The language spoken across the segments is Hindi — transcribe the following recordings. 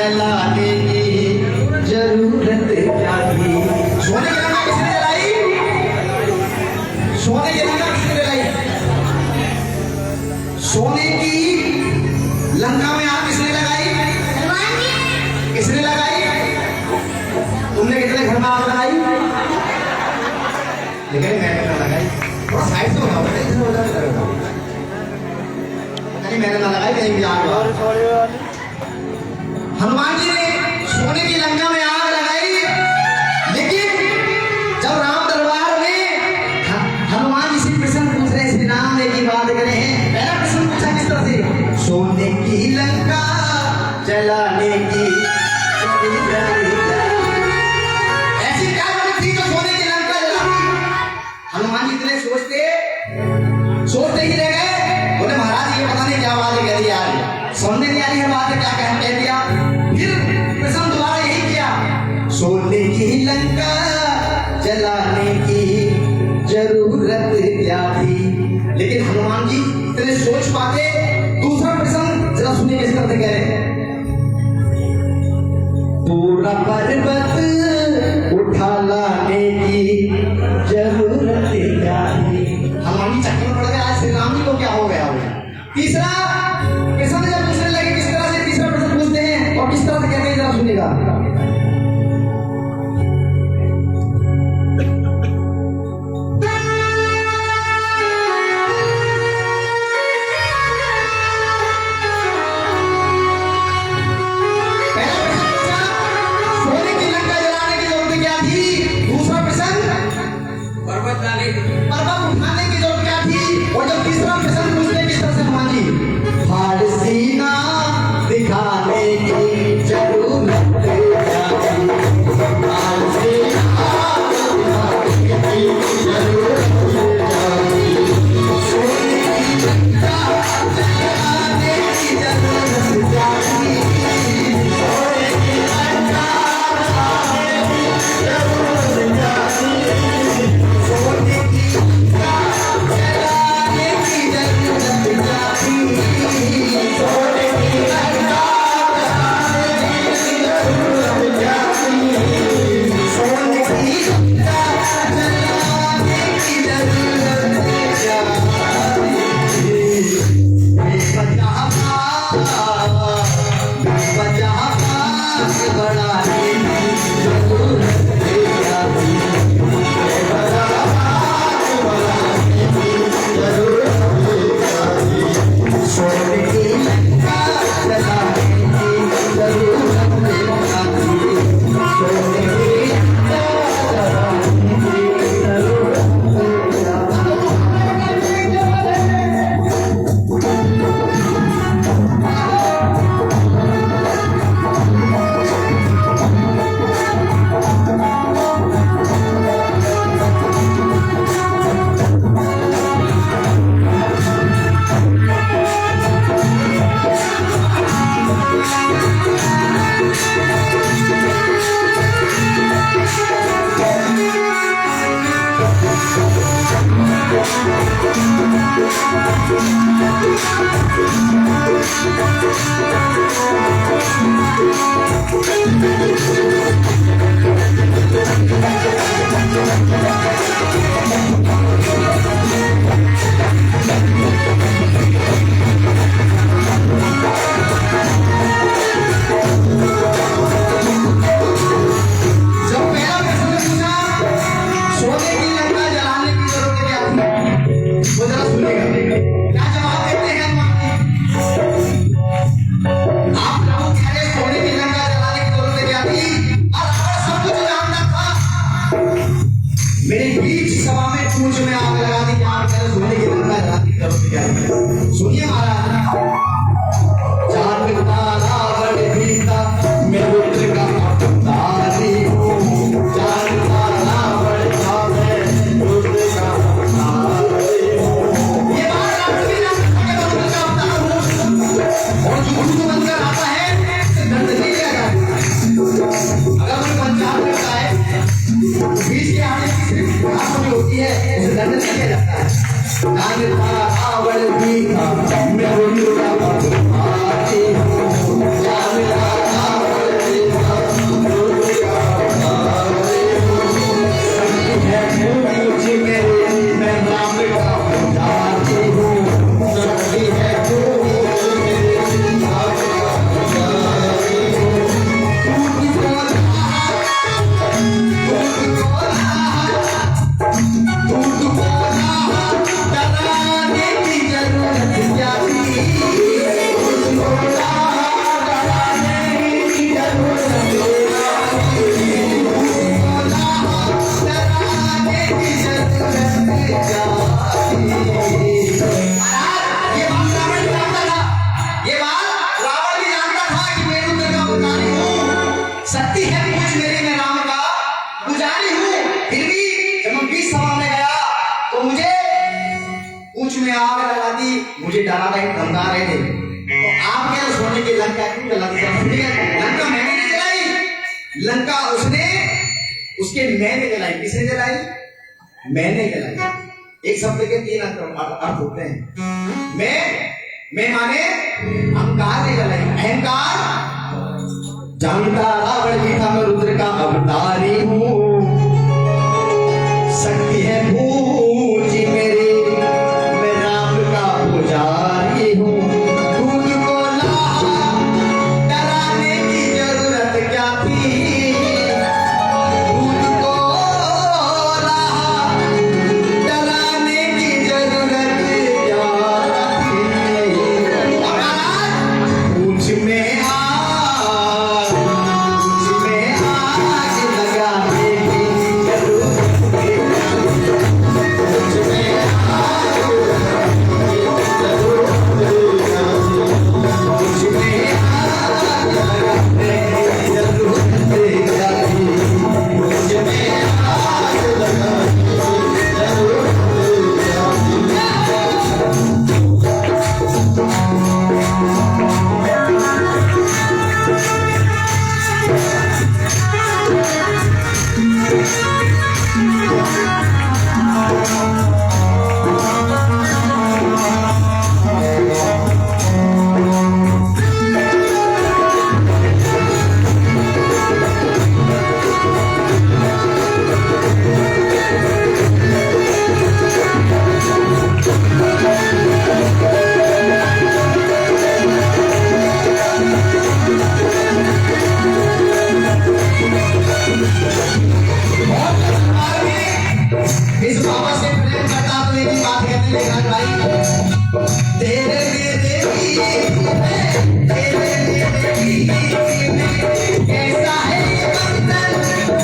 जलाने की जरूरत क्या थी। सोने की लंका किसने जलाई? सोने की लंका किसने जलाई? सोने की लंका में आग किसने लगाई? किसने लगाई? तुमने कितने घर में आग लगाई? लेकिन मैंने ना लगाई। थोड़ा साइड से होना होता है, इधर उधर करो। कहीं मैंने ना लगाई, कहीं भी आग लगा। हनुमान जी ने सोने की लंका में आग लगाई, लेकिन जब राम दरबार में हनुमान जी से प्रश्न पूछ रहे श्री राम ने की बात करें, पहला प्रश्न पूछा किस तरह से? सोने की लंका जलाने की ऐसी क्या बात थी जो सोने की लंका जलाती? हनुमान जी इतने सोचते ही रह गए। बोले महाराज ये पता नहीं क्या बात कह दी यार, समझ नहीं आ रही है बात, क्या कह दिया। फिर प्रश्न दोबारा यही किया, सोने की लंका जलाने की जरूरत क्या थी। लेकिन हनुमान जी इतने सोच पाते। दूसरा प्रश्न जरा सुनिए किस तरह से कह रहे हैं। पूरा पर्वत उठा लाने की जरूरत क्या थी। हनुमान जी चक्कर में पड़ गए, आज श्री राम जी को क्या हो गया। तीसरा प्रश्न जब पूछने लगे किस तरह से, तीसरा प्रश्न पूछते हैं और किस तरह से कहते हैं, जरा सुनिएगा। पर्वत उठाने की जरूरत क्या थी। और जब तीसरा प्रश्न पूछते किस तरह से हनुमान जी, फारसीना दिखाने की जरूरत क्या थी। फारसीना दिखाने की जरूरत क्या थी। सोने की लंका जलाने की जरूरत क्या थी। सोने की लंका जलाने की जरूरत क्या थी। सोने की मुझे डरा रहे धमका रहे थे, तो आप क्या सोने की लंका क्यों जलाते थे? लंका मैंने नहीं जलाई, लंका उसने, उसके मैंने जलाई। किसने जलाई? मैंने जलाई। एक शब्द के तीन अर्थ होते हैं। मैं माने अहंकार ने जलाई। अहंकार जानता रावण भी था मैं रुद्र का अवतारी हूँ, शक्ति है पूजी मेरी, मैं राम का पुजारी हूँ। दूध को लाहा, डराने की जरूरत क्या थी? दूध को लाहा, डराने की जरूरत क्या थी? पूछ में आग लगाने की जरूरत इस बाबा से प्रेम करता तो एक ही बात कहने लगा भाई, तेरे मेरे कैसा है ये बंधन, कैसा है ये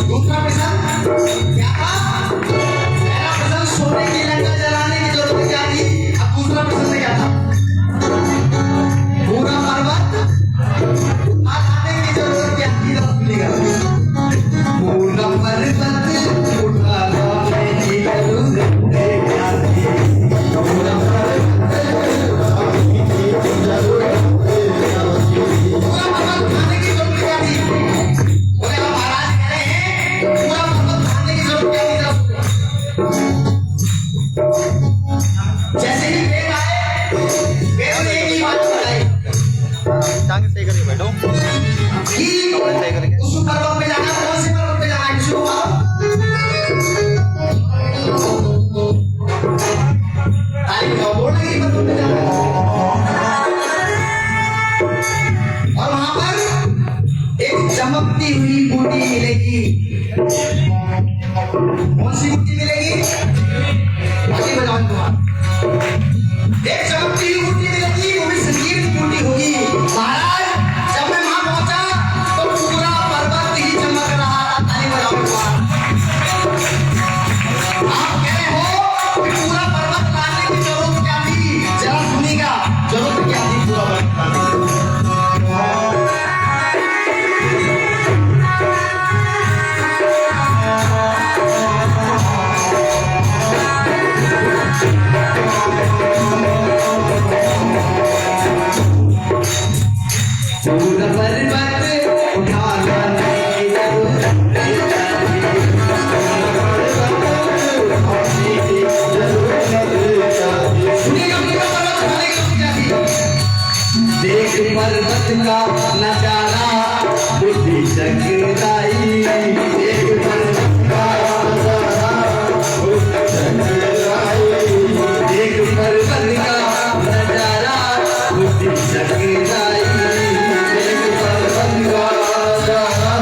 दूसरा प्रश्न क्या था? पहला प्रश्न सोने की लंका जलाने की जरूरत क्या थी? अब दूसरा प्रश्न क्या था? पूरा पर्वत उठाने की जरूरत क्या थी? सुनिएगा, पूरा पर्वत उठाने की जरूरत क्या थी? पूरा पर्वत उठाने की जरूरत क्या थी? पूरा पर्वत उठाने की जरूरत क्या थी? बोले हम महाराज कह रहे हैं पूरा पर्वत उठाने की जरूरत क्या थी? जैसे ही वेद आए, वेद ने एक ही बात बताई टांग सही करके बैठो, कि सही करके उस पर्वत पे जाना, कौन से पर्वत पे जाना है? किसी को बोल रही पर्वत पे जाना और वहां पर एक चमकती हुई बूटी मिलेगी। कौन सी बूटी मिलेगी? आगे बताओ तुम्हारा। एक चमकती हुई बूटी मिलेगी, वो भी संगीत बूटी होगी। महाराज जब मैं वहां पहुंचा तो पूरा पर्वत ही चमक रहा था। ताली बजाओ तुम्हारा। आप कह रहे हो कि पूरा पर्वत लाने की जरूरत क्या थी? जरा सुनिएगा, जरूरत क्या थी पूरा पर्वत लाने की? पूरा पर्वत उठा लाने की जरूरत क्या थी? पर्वत का नजारा बुद्धि जगराई, एक पर्वत का नजारा बुद्धि जगराई, एक पर्वत का नजारा बुद्धि जगराई, एक पर्वत का नजारा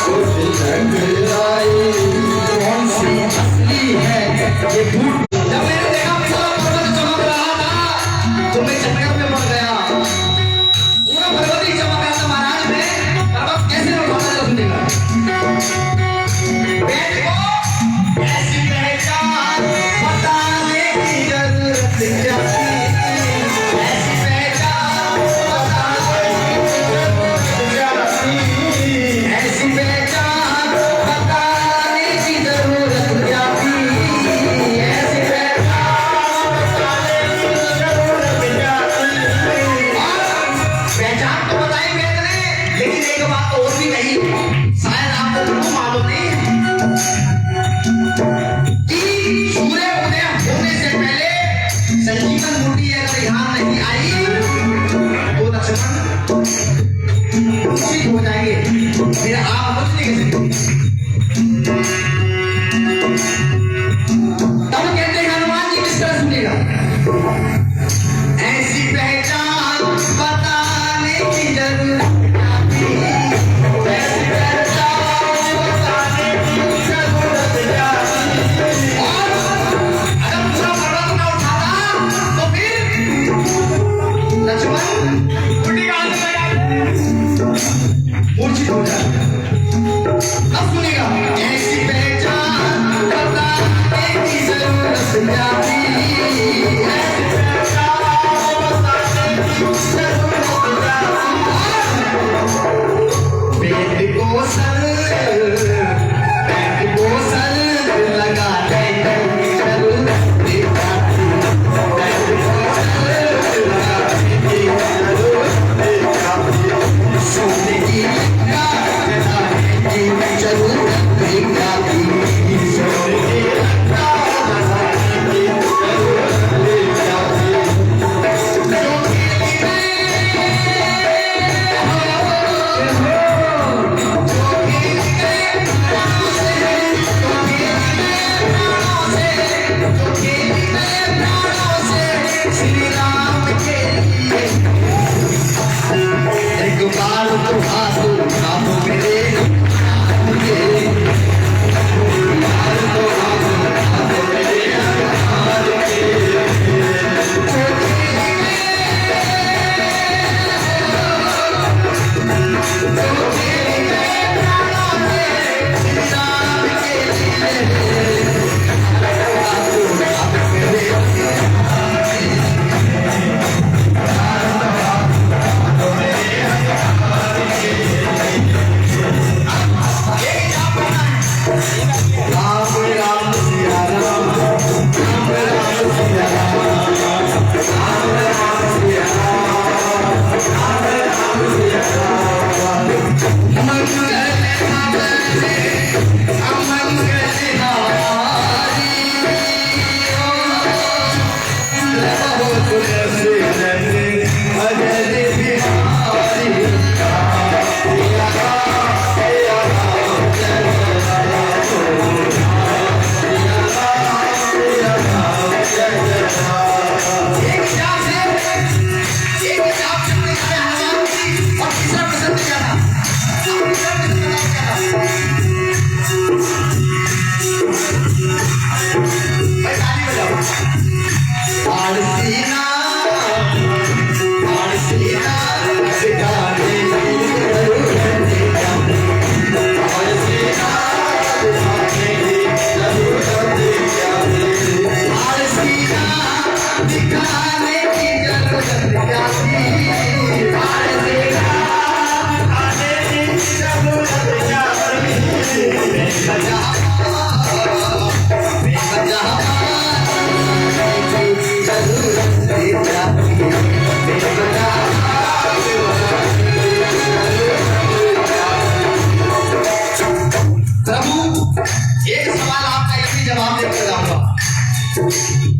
बुद्धि जगराई। कौन सी असली है ये झूठ? जब मैंने देखा पूरा पर्वत चमक रहा था तो मैं चक्कर में पड़ गया। पूरा पर्वत ही चमक रहा था महाराज, में पर्वत कैसे उठाता है सुनेगा। पेट को ऐसी पहचान बताने की जरूरत क्या थी, ऐसी पहचान बताने की जरूरत क्या थी, ऐसी पहचान बताने की जरूरत क्या थी, ऐसी पहचान बताने की जरूरत क्या थी। पहचान तो बताई मैंने, लेकिन एक बात और भी कही, शायद आपको तुमको मालूम नहीं कि सूर्य उदय होने से पहले संजीवन बूटी अगर यहाँ नहीं आई तो लक्ष्मण मूर्छित हो जाएंगे। मेरा आप कुछ नहीं कह सकते। तब कहते हैं हनुमान जी किस तरह सुनेगा। ऐसी पहचान बताने की जरूरत क्या थी, ऐसी पहचान बताने की जरूरत क्या थी। और अगर पूरा पर्वत न उठाता तो फिर लक्ष्मण बूटी का हाथ में मूर्छित हो जाएगा। अब सुनेगा, ऐसी पहचान बताने की जरूरत क्या थी, ऐसी पहचान बताने की जरूरत क्या थी। पेट को सर लगाने की जरूरत क्या थी, पेट को सर लगाने की जरूरत क्या थी, सोने की लंका जलाने की जरूरत क्या थी, सोने की लंका जलाने की जरूरत क्या थी। जो खेली में श्री राम के लिए एक बार तो हाथों हाथों मेरे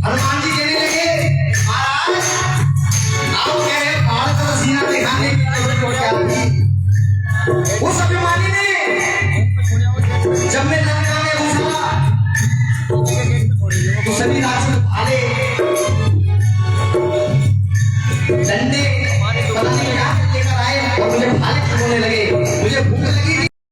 हनुमान जी कहने लगे महाराज आओ कह रहे भारत का सीना दिखाने के लिए छोड़ के आती